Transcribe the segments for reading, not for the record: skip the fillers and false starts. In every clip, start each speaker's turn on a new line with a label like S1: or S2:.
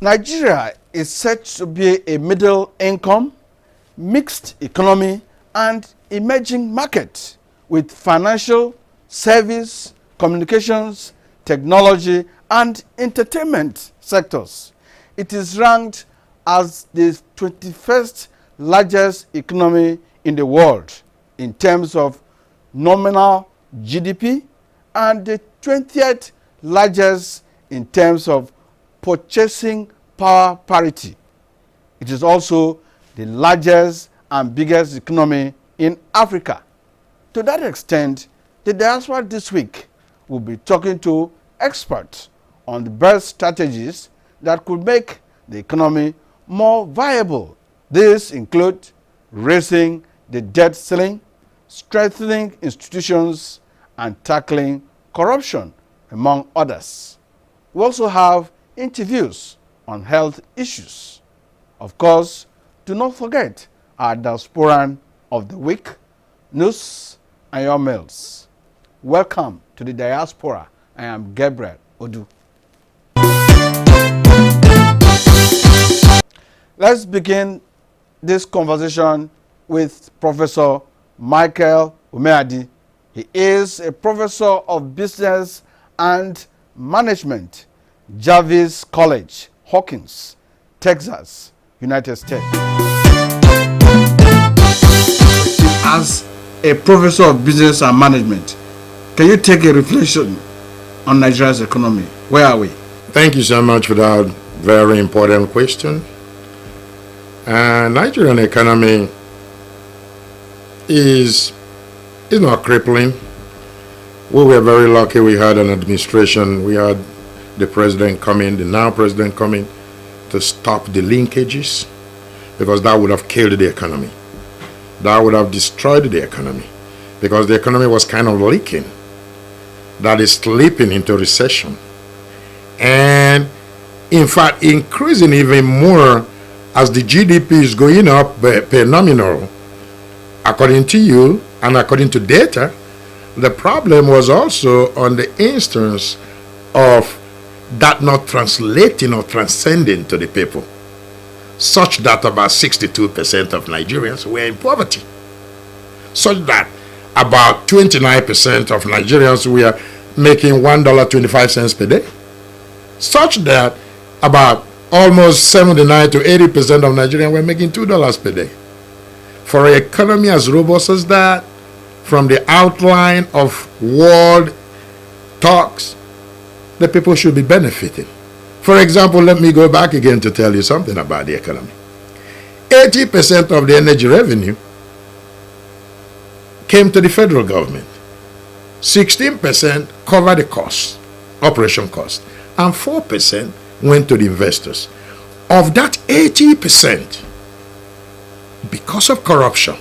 S1: Nigeria is said to be a middle income, mixed economy and emerging market with financial, service, communications, technology and entertainment sectors. It is ranked as the 21st largest economy in the world in terms of nominal GDP and the 20th largest in terms of purchasing power parity. It is also the largest and biggest economy in Africa. To that extent, the Diaspora this week will be talking to experts on the best strategies that could make the economy more viable. These include raising the debt ceiling, strengthening institutions, and tackling corruption, among others. We also have interviews on health issues. Of course, do not forget our Diasporan of the Week, news and your mails. Welcome to the Diaspora. I am Gabriel Odu. Let's begin this conversation with Professor Michael Umeadi. He is a professor of business and management, Jarvis College, Hawkins, Texas, United States. As a professor of business and management, can you take a reflection on Nigeria's economy? Where are we?
S2: Thank you so much for that very important question. Nigerian economy is not crippling. We were very lucky we had an administration, we had the president coming, the now president coming to stop the linkages, because that would have killed the economy. That would have destroyed the economy, because the economy was kind of leaking. That is slipping into recession. And in fact, increasing even more as the GDP is going up per nominal. According to you and according to data, the problem was also on the instance of that not translating or transcending to the people, such that about 62% of Nigerians were in poverty, such that about 29% of Nigerians were making $1.25 per day, such that about almost 79 to 80% of Nigerians were making $2 per day. For an economy as robust as that, from the outline of world talks, the people should be benefiting. For example, let me go back again to tell you something about the economy. 80% of the energy revenue came to the federal government. 16% covered the costs, operation costs, and 4% went to the investors. Of that 80%, because of corruption,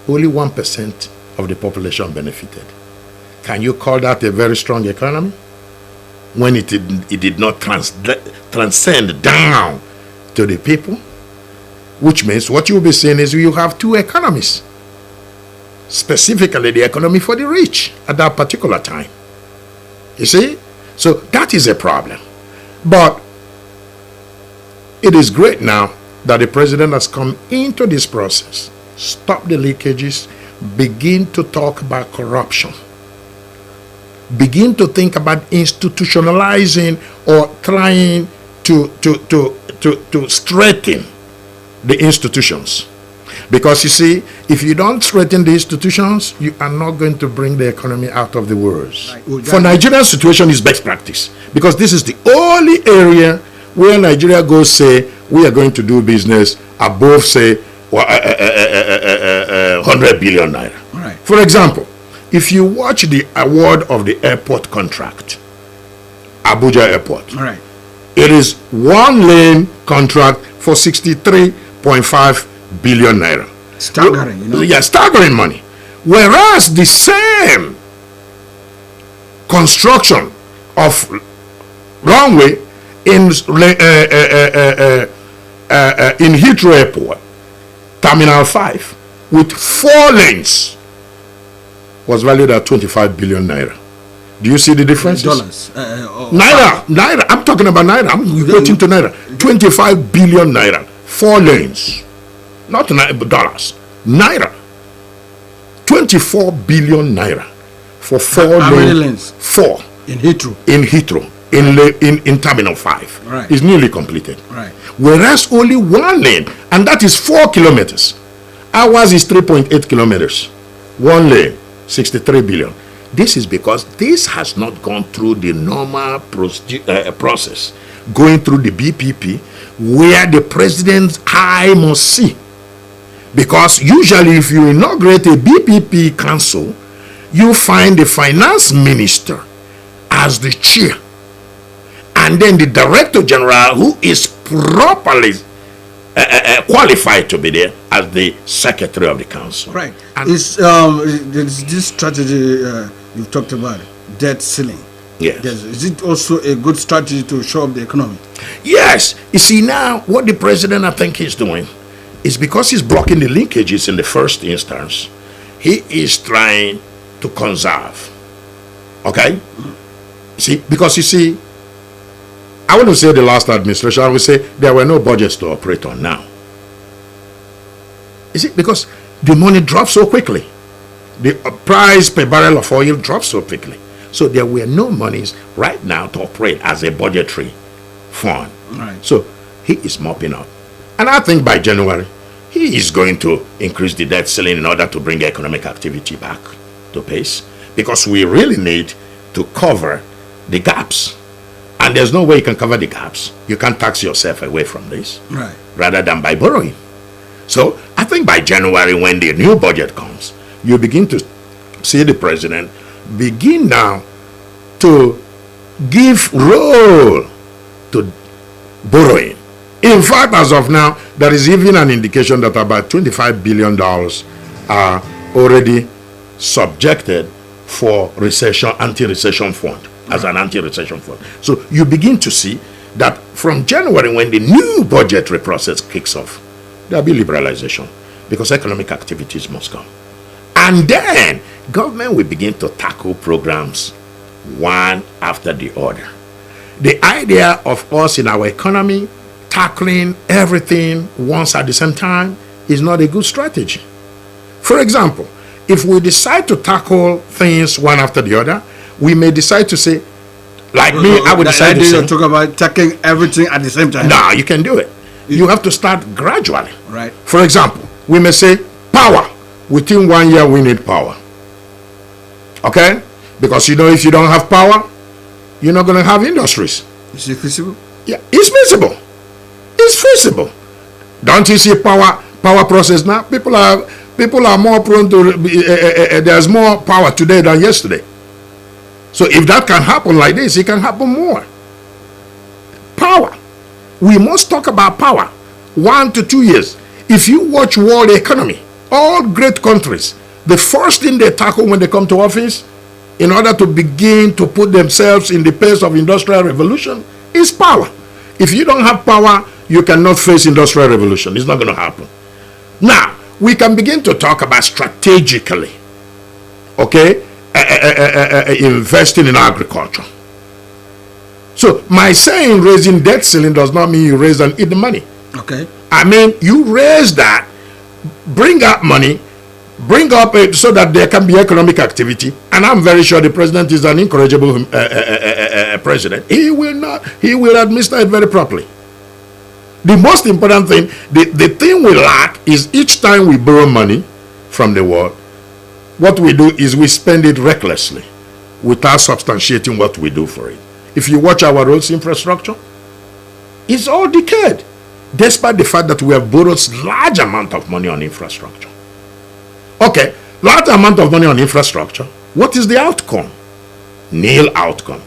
S2: only 1% of the population benefited. Can you call that a very strong economy? When it did not transcend down to the people, which means what you'll be seeing is you have two economies, specifically the economy for the rich at that particular time. You see? So that is a problem. But it is great now that the president has come into this process, stop the leakages, begin to talk about corruption, begin to think about institutionalizing or trying to strengthen the institutions. Because you see, if you don't strengthen the institutions, you are not going to bring the economy out of the worst. Right. For Nigeria's situation is best practice, because this is the only area where Nigeria goes say we are going to do business above say 100 billion naira.
S1: Right.
S2: For example, if you watch the award of the airport contract, Abuja Airport,
S1: right,
S2: it is one lane contract for 63.5 billion naira.
S1: Staggering, you know?
S2: Yeah, staggering money. Whereas the same construction of runway in Heathrow Airport, Terminal 5, with 4 lanes, was valued at 25 billion naira. Do you see the differences?
S1: Dollars.
S2: Naira. I'm talking about naira. I'm equating to naira. 25 billion naira. 4 lanes. Not dollars. Naira. 24 billion naira for 4 lanes. How many lanes? 4.
S1: In Heathrow.
S2: In Terminal 5.
S1: Right.
S2: It's nearly completed.
S1: Right.
S2: Whereas only 1 lane, and that is 4 kilometers. Ours is 3.8 kilometers. 1 lane, 63 billion. This is because this has not gone through the normal process, going through the BPP, where the president's eye must see. Because usually if you inaugurate a BPP council, you find the finance minister as the chair, and then the director general, who is properly qualified to be there, as the secretary of the council.
S1: Right. And this strategy you've talked about, debt ceiling.
S2: Yes.
S1: Is it also a good strategy to show up the economy?
S2: Yes. You see, now what the president, I think, is doing is, because he's blocking the linkages in the first instance, he is trying to conserve. Okay? See, because you see, I wouldn't say the last administration, I would say there were no budgets to operate on now. You see, because the money drops so quickly. The price per barrel of oil drops so quickly. So there were no monies right now to operate as a budgetary fund.
S1: Right.
S2: So he is mopping up. And I think by January, he is going to increase the debt ceiling in order to bring economic activity back to pace. Because we really need to cover the gaps. And there's no way you can cover the gaps. You can't tax yourself away from this.
S1: Right.
S2: Rather than by borrowing. So I think by January, when the new budget comes, you begin to see the president begin now to give role to borrowing. In fact, as of now, there is even an indication that about $25 billion are already subjected for recession, anti-recession fund, as an anti-recession fund. So you begin to see that from January, when the new budgetary process kicks off, there'll be liberalization, because economic activities must come. And then government will begin to tackle programs one after the other. The idea of us in our economy tackling everything once at the same time is not a good strategy. For example, if we decide to tackle things one after the other, we may decide to say, like me, I would decide to say,
S1: talk about tackling everything at the same time.
S2: No, you can do it. You have to start gradually.
S1: Right.
S2: For example, we may say power. Within 1 year, we need power. Okay? Because if you don't have power, you're not going to have industries.
S1: Is it feasible?
S2: Yeah, it's feasible. It's feasible. Don't you see power process now? People are more prone to. There's more power today than yesterday. So if that can happen like this, it can happen more. Power. We must talk about power. 1 to 2 years. If you watch world economy, all great countries, the first thing they tackle when they come to office, in order to begin to put themselves in the pace of industrial revolution, is power. If you don't have power, you cannot face industrial revolution. It's not going to happen. Now, we can begin to talk about strategically, okay, investing in agriculture. So my saying raising debt ceiling does not mean you raise and eat the money.
S1: Okay.
S2: I mean, you raise that, bring up money, bring up so that there can be economic activity. And I'm very sure the president is an incorrigible president. He will administer it very properly. The most important thing, the thing we lack is each time we borrow money from the world, what we do is we spend it recklessly without substantiating what we do for it. If you watch our roads infrastructure, it's all decayed, despite the fact that we have borrowed large amount of money on infrastructure. Okay, large amount of money on infrastructure. What is the outcome? Nil outcome.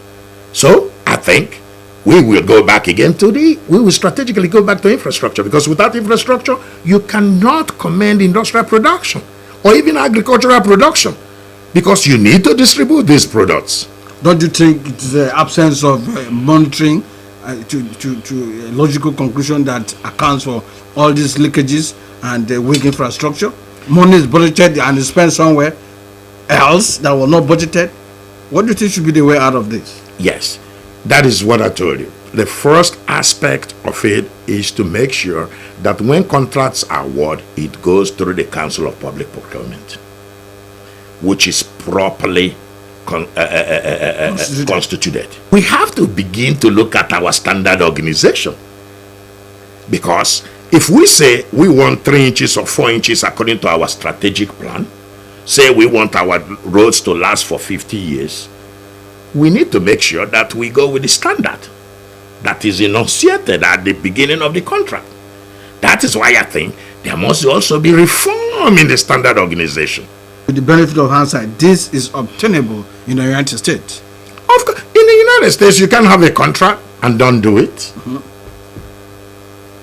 S2: So I think we will go back again we will strategically go back to infrastructure, because without infrastructure, you cannot command industrial production or even agricultural production, because you need to distribute these products.
S1: Don't you think it's the absence of monitoring to a logical conclusion that accounts for all these leakages and weak infrastructure? Money is budgeted and is spent somewhere else that was not budgeted. What do you think should be the way out of this?
S2: Yes, that is what I told you. The first aspect of it is to make sure that when contracts are awarded, it goes through the Council of Public Procurement, which is properly constituted. We have to begin to look at our standard organization, because if we say we want 3 inches or 4 inches according to our strategic plan, say we want our roads to last for 50 years, we need to make sure that we go with the standard that is enunciated at the beginning of the contract. That is why I think there must also be reform in the standard organization.
S1: With the benefit of hindsight, this is obtainable in the United States.
S2: Of course, in the United States, you can have a contract and don't do it.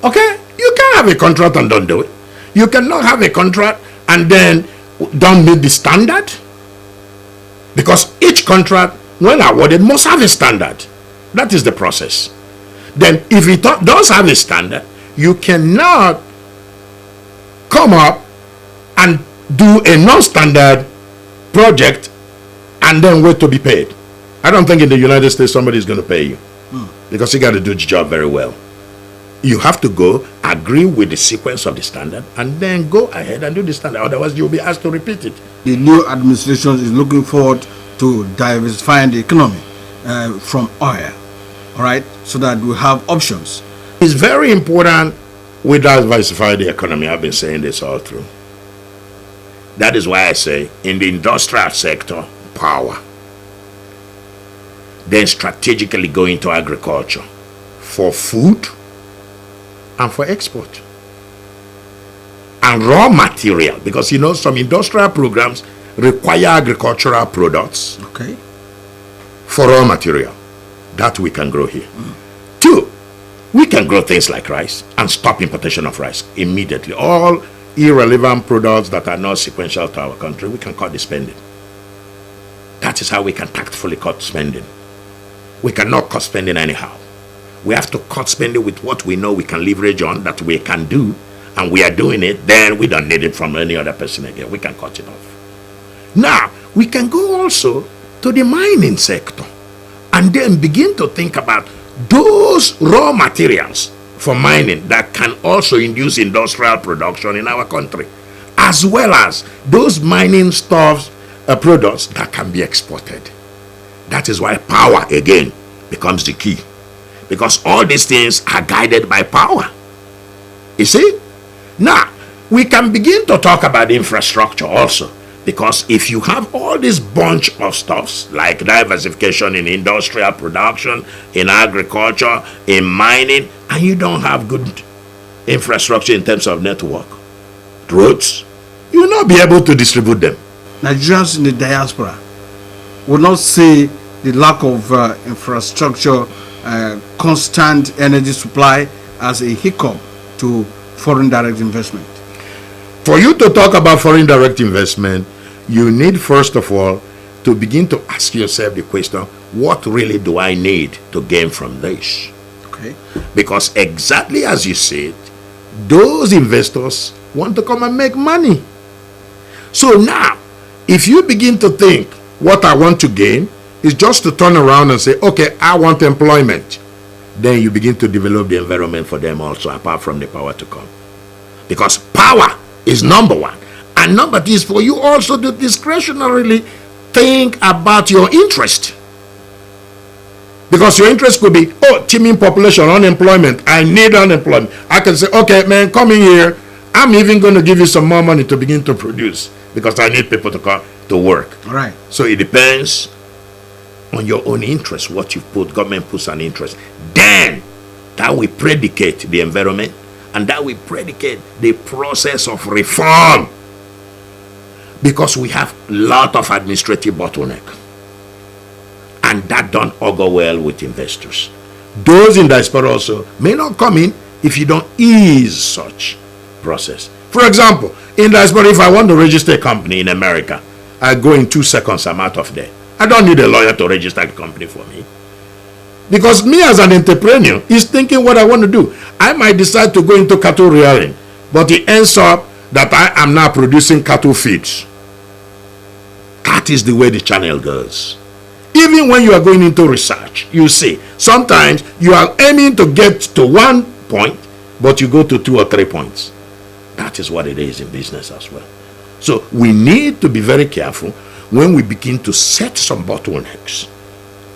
S2: Okay? You can have a contract and don't do it. You cannot have a contract and then don't meet the standard. Because each contract, when awarded, must have a standard. That is the process. Then, if it does have a standard, you cannot come up and do a non-standard project and then wait to be paid. I don't think in the United States somebody is going to pay you, because you got to do the job very well. You have to go agree with the sequence of the standard and then go ahead and do the standard. Otherwise, you'll be asked to repeat it.
S1: The new administration is looking forward to diversifying the economy from oil, all right, so that we have options.
S2: It's very important we diversify the economy. I've been saying this all through. That is why I say in the industrial sector, power. Then strategically go into agriculture for food and for export. And raw material, because you know some industrial programs require agricultural products,
S1: Okay.
S2: for raw material. That we can grow here. 2, we can grow things like rice and stop importation of rice immediately. All irrelevant products that are not sequential to our country, we can cut the spending. That is how we can tactfully cut spending. We cannot cut spending anyhow. We have to cut spending with what we know we can leverage on, that we can do, and we are doing it. Then we don't need it from any other person again. We can cut it off. Now, we can go also to the mining sector and then begin to think about those raw materials for mining that can also induce industrial production in our country, as well as those mining stuffs, products that can be exported. That is why power again becomes the key, because all these things are guided by power. You see? Now, we can begin to talk about infrastructure also, because if you have all this bunch of stuffs like diversification in industrial production, in agriculture, in mining, and you don't have good infrastructure in terms of network, roads, you will not be able to distribute them.
S1: Nigerians in the diaspora will not see the lack of infrastructure, constant energy supply as a hiccup to foreign direct investment.
S2: For you to talk about foreign direct investment, you need first of all to begin to ask yourself the question, what really do I need to gain from this?
S1: Okay.
S2: Because exactly as you said, those investors want to come and make money. So now, if you begin to think what I want to gain is just to turn around and say, okay, I want employment, then you begin to develop the environment for them also, apart from the power to come. Because power is number one. And number two is for you also to discretionarily think about your interest. Because your interest could be, oh, teeming population, unemployment, I need unemployment. I can say, okay, man, come in here. I'm even going to give you some more money to begin to produce, because I need people to come to work.
S1: All right.
S2: So it depends on your own interest, what you put. Government puts an interest. Then that will predicate the environment, and that will predicate the process of reform. Because we have a lot of administrative bottleneck, and that don't augur well with investors. Those in diaspora also may not come in if you don't ease such process. For example, in diaspora, if I want to register a company in America, I go in 2 seconds, I'm out of there. I don't need a lawyer to register the company for me. Because me as an entrepreneur is thinking what I want to do. I might decide to go into cattle rearing, but it ends up that I am now producing cattle feeds. That is the way the channel goes. Even when you are going into research, you see, sometimes you are aiming to get to 1 point, but you go to 2 or 3 points. That is what it is in business as well. So we need to be very careful when we begin to set some bottlenecks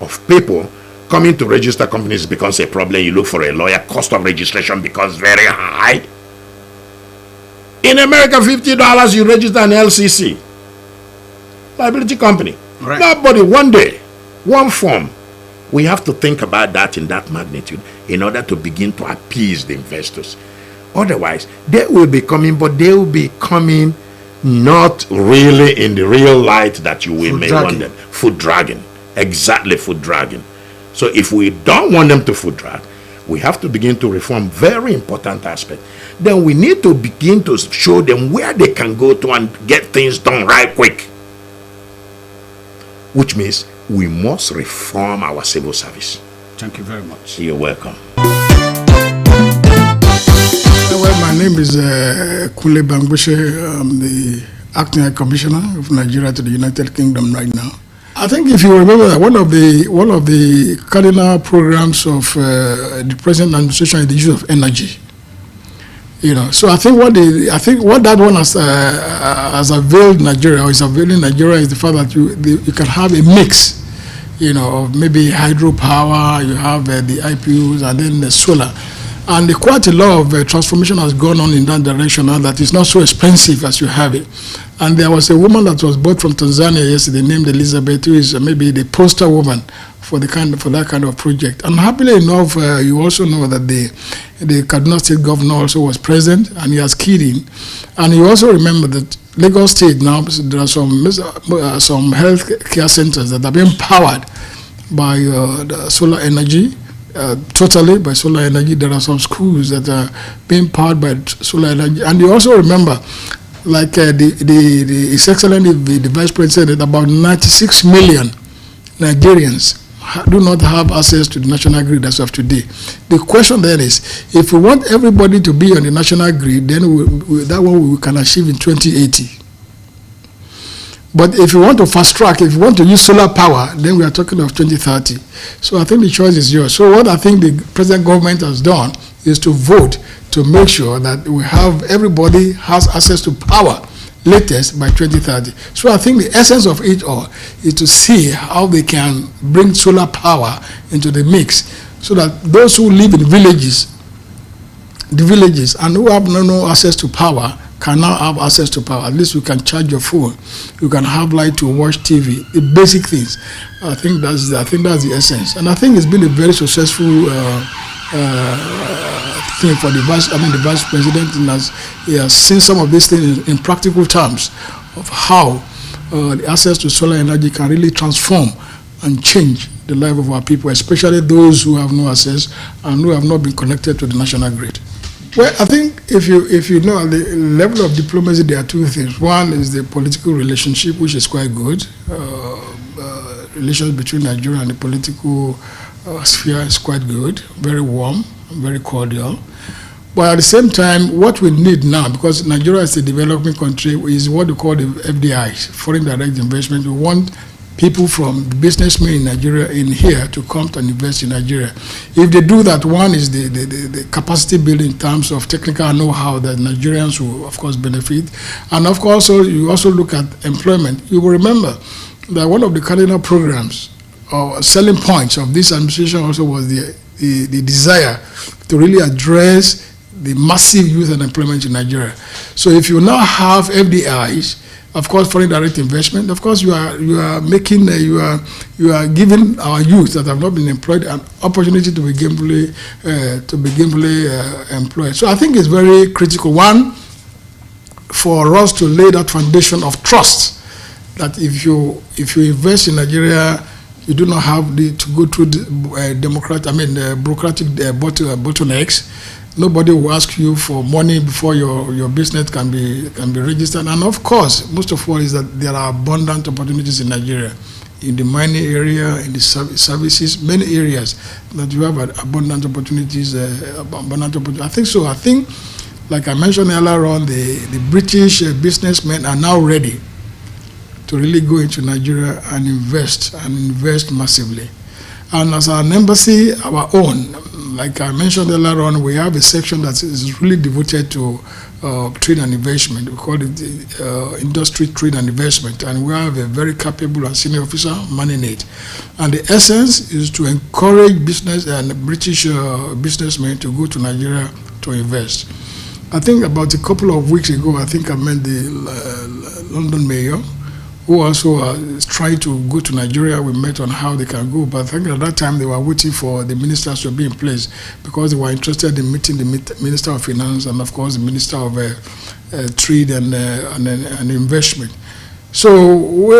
S2: of people coming to register companies becomes a problem. You look for a lawyer, cost of registration becomes very high. In America, $50 you register an LCC, liability company.
S1: Right.
S2: Nobody, one day, one form. We have to think about that in that magnitude in order to begin to appease the investors. Otherwise, they will be coming, but they will be coming not really in the real light that you will may want them. Food dragging. Exactly, food dragging. So if we don't want them to food drag, we have to begin to reform very important aspect. Then we need to begin to show them where they can go to and get things done right quick. Which means we must reform our civil service.
S1: Thank you very much.
S2: You're welcome.
S3: Well, my name is Kule Bangweshe. I'm the Acting High Commissioner of Nigeria to the United Kingdom right now. I think if you remember that one of the cardinal programs of the present administration is the use of energy. You know, so I think what that one has availed Nigeria, or is availing Nigeria, is the fact that you can have a mix, you know, of maybe hydropower, you have the IPUs, and then the solar. And quite a lot of transformation has gone on in that direction now that it's not so expensive as you have it. And there was a woman that was bought from Tanzania yesterday named Elizabeth, who is maybe the poster woman for that kind of project. And happily enough, you also know that the Kaduna State governor also was present, and he has keyed in. And you also remember that Lagos State now, there are some health care centers that are being powered by the solar energy. Totally by solar energy. There are some schools that are being powered by solar energy. And you also remember, like His Excellency the Vice President, about 96 million Nigerians do not have access to the national grid as of today. The question then is, if we want everybody to be on the national grid, then that one we can achieve in 2080. But if you want to fast track, if you want to use solar power, then we are talking of 2030. So I think the choice is yours. So what I think the present government has done is to vote to make sure that we have everybody has access to power latest by 2030. So I think the essence of it all is to see how they can bring solar power into the mix, so that those who live in villages, and who have no access to power, can now have access to power. At least you can charge your phone, you can have light to watch TV, the basic things. I think that's the essence, and I think it's been a very successful thing for the vice president, and he has seen some of these things in practical terms of how the access to solar energy can really transform and change the life of our people, especially those who have no access and who have not been connected to the national grid. Well, I think if you know at the level of diplomacy, there are two things. One is the political relationship, which is quite good. Relations between Nigeria and the political sphere is quite good, very warm, very cordial. But at the same time, what we need now, because Nigeria is a developing country, is what we call the FDIs, foreign direct investment. We want people from the businessmen in Nigeria in here to come to invest in Nigeria. If they do that, one is the capacity building in terms of technical know-how that Nigerians will, of course, benefit. And of course, you also look at employment. You will remember that one of the cardinal programs or selling points of this administration also was the desire to really address the massive youth unemployment in Nigeria. So if you now have FDIs, of course, foreign direct investment, of course, you are giving our youth that have not been employed an opportunity to be gainfully employed. So I think it's very critical, one, for us to lay that foundation of trust, that if you invest in Nigeria, you do not have to go through bureaucratic bottlenecks. Nobody will ask you for money before your business can be registered. And of course, most of all is that there are abundant opportunities in Nigeria, in the mining area, in the services, many areas that you have abundant opportunities. I think so. I think, like I mentioned earlier on, the British businessmen are now ready to really go into Nigeria and invest massively. And as an embassy, our own, like I mentioned earlier on, we have a section that is really devoted to trade and investment. We call it industry, trade and investment, and we have a very capable and senior officer manning it. And the essence is to encourage business and British businessmen to go to Nigeria to invest. I think about a couple of weeks ago, I think I met the London mayor, who also is trying to go to Nigeria. We met on how they can go, but I think at that time they were waiting for the ministers to be in place because they were interested in meeting the Minister of Finance and, of course, the Minister of Trade and Investment. So,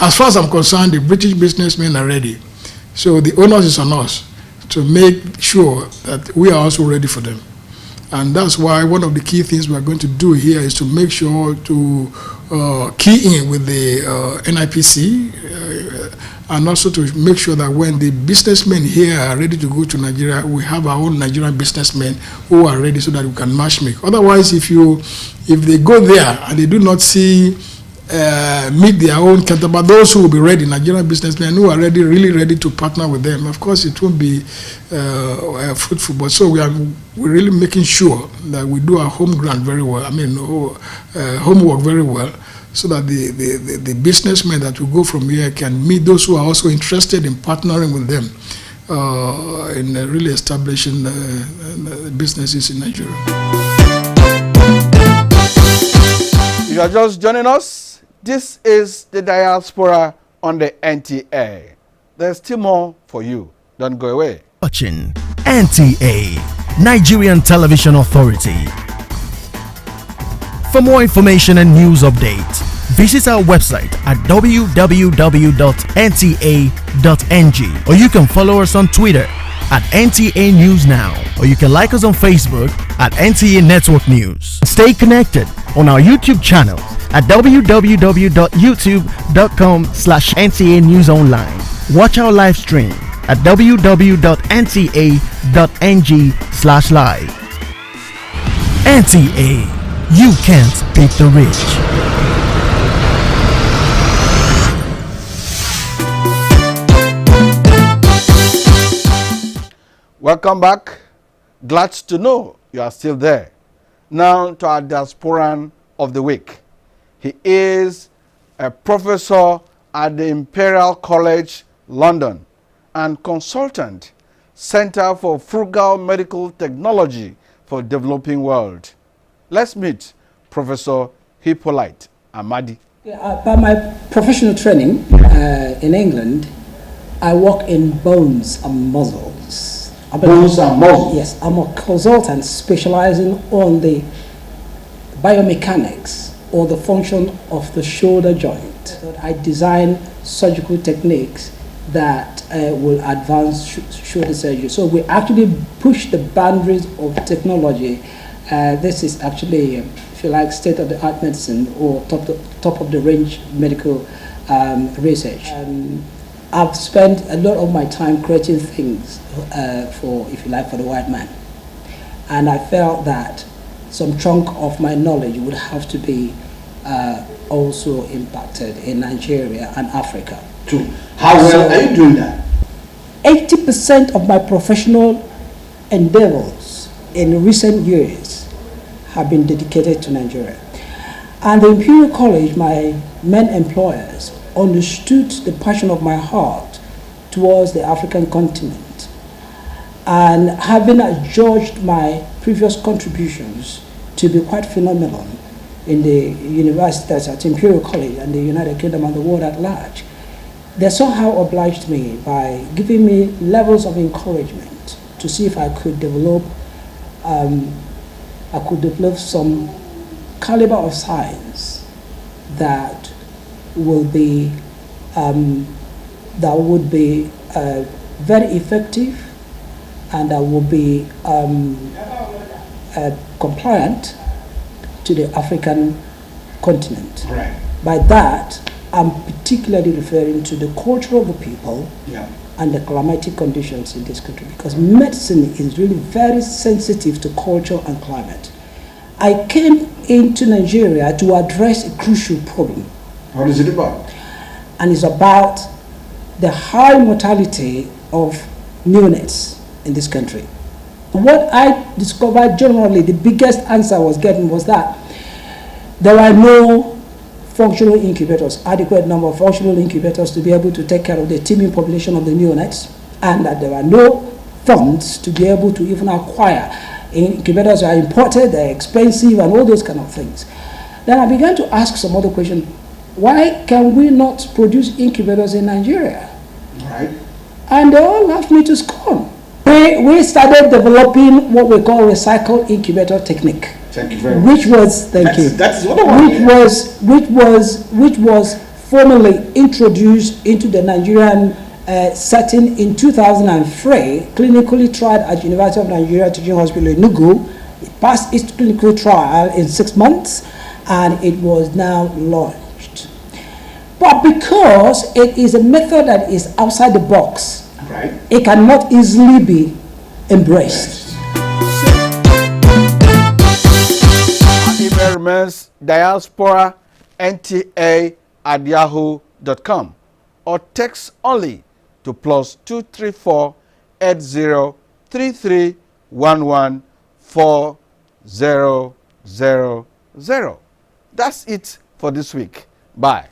S3: as far as I'm concerned, the British businessmen are ready. So the onus is on us to make sure that we are also ready for them. And that's why one of the key things we are going to do here is to make sure to key in with the NIPC and also to make sure that when the businessmen here are ready to go to Nigeria, we have our own Nigerian businessmen who are ready so that we can match make. Otherwise, if they go there and they do not meet their own counterpart, those who will be ready, Nigerian businessmen who are ready, really ready to partner with them, of course it won't be fruitful. But so we're really making sure that we do our home ground very well, homework very well, so that the businessmen that will go from here can meet those who are also interested in partnering with them in really establishing businesses in Nigeria.
S1: If you are just joining us, this is the Diaspora on the NTA. There's still more for you. Don't go away.
S4: Watching NTA, Nigerian Television Authority. For more information and news updates, visit our website at www.nta.ng, or you can follow us on Twitter at NTA News Now, or you can like us on Facebook at NTA Network News. Stay connected on our YouTube channel at www.youtube.com/NTA News Online. Watch our live stream at www.nta.ng/live. NTA, you can't beat the rich.
S1: Welcome back. Glad to know you are still there. Now to our Diasporan of the Week. He is a professor at the Imperial College, London, and consultant, Center for Frugal Medical Technology for Developing World. Let's meet Professor Hippolyte Amadi.
S5: By my professional training in England, I work in bones and muscles.
S1: Bones and muscles?
S5: Yes, I'm a consultant specializing on the biomechanics or the function of the shoulder joint. I design surgical techniques that will advance shoulder surgery. So we actually push the boundaries of technology. This is actually, if you like, state-of-the-art medicine or top-of-the-range medical research. I've spent a lot of my time creating things for, if you like, for the white man. And I felt that some chunk of my knowledge would have to be also impacted in Nigeria and Africa.
S1: True. How well are you doing that?
S5: 80% of my professional endeavors in recent years have been dedicated to Nigeria. And the Imperial College, my main employers, understood the passion of my heart towards the African continent. And having adjudged my previous contributions to be quite phenomenal in the universities at Imperial College and the United Kingdom and the world at large, they somehow obliged me by giving me levels of encouragement to see if I could develop some caliber of science that will be would be very effective and that will be compliant to the African continent.
S1: Right.
S5: By that, I'm particularly referring to the culture of the people and the climatic conditions in this country, because medicine is really very sensitive to culture and climate. I came into Nigeria to address a crucial problem
S1: What is it about?
S5: And it's about the high mortality of neonates in this country. What I discovered generally, the biggest answer I was getting was that there are no functional incubators, adequate number of functional incubators to be able to take care of the teeming population of the neonates, and that there are no funds to be able to even acquire. Incubators are imported, they're expensive, and all those kind of things. Then I began to ask some other question. Why can we not produce incubators in Nigeria?
S1: Right.
S5: And they all laughed me to scorn. We started developing what we call recycle incubator technique.
S1: Thank you very much.
S5: Which was,
S1: That's what I want.
S5: Which was formally introduced into the Nigerian setting in 2003, clinically tried at University of Nigeria Teaching Hospital in Enugu. It passed its clinical trial in 6 months, and it was now launched. But because it is a method that is outside the box,
S1: right,
S5: it cannot easily be embraced.
S1: Our email remains diaspora@yahoo.com, or text only to +234 8033 11 4000. That's it for this week. Bye.